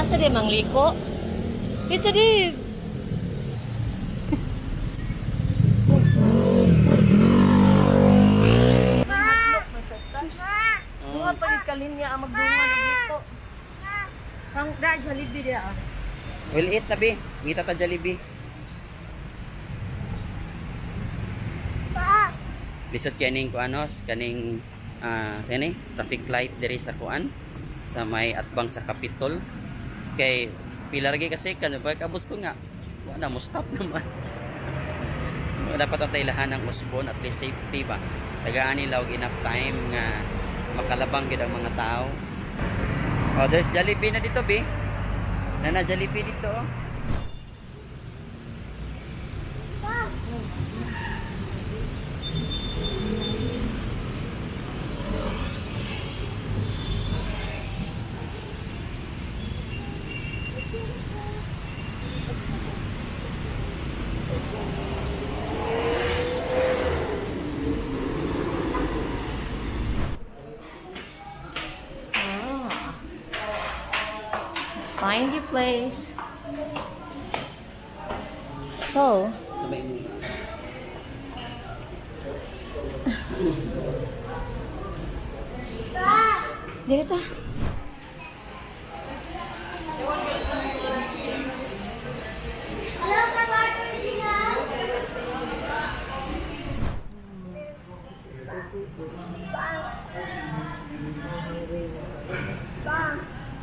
Asa di mangliko? Dito di. Mga palit kalinya ang magbunga ng dito. Hang da Jollibee dia. We'll eat tabi. Ngita ta Jollibee. Lisod kaning kuanos kaning sini traffic light diri sa kuan sa may atbang sa Capitol. Kay pila lagi kasi kan ba kabus to nga. Wala mo stop naman. Dapat atay lahan ng usbon at least safety ba. Tagaan nila og enough time nga makalabang gid ang mga tao. Oh, there's Jollibee na dito, bi. Nana Jollibee dito. Find your place. So, dito.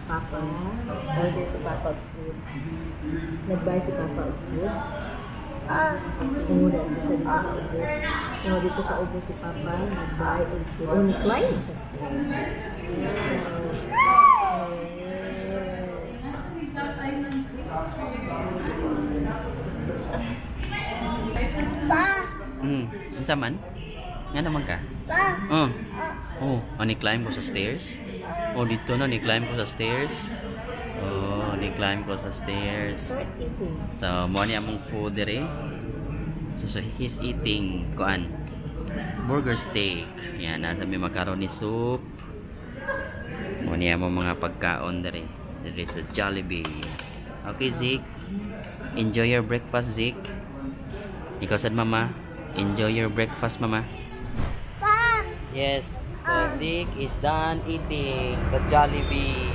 Papa, order si Papa food. Nag-buy si Papa food. Sumula dito sa ubos. Dito sa ubos si Papa, nag-buy and food. Oh, ni-climb sa stairs. Unsa man? Nga naman ka? Oh, ni-climb ko sa stairs. Oh, dito na ni-climb ko sa stairs. Oh, ni-climb ko sa stairs. So, mo ni among food dere. So, he's eating kuan burger steak. Yan, nasa may macaroni soup. Mo ni among mga pagkaon dere. There is a Jollibee. Okay, Zeke. Enjoy your breakfast, Zeke. Ikaw sad, mama. Enjoy your breakfast, mama. Yes. So Zeke is done eating sa Jollibee.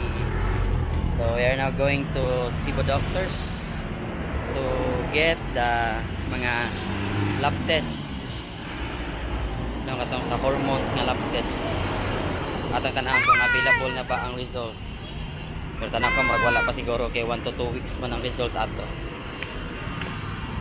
So we are now going to Cebu doctors to get the mga lab test. Nung katong sa hormones nga lab test. At ang tanawin kung available na ba ang result. Pero tanawin ko wala pa siguro kay 1 to 2 weeks man ang result ato.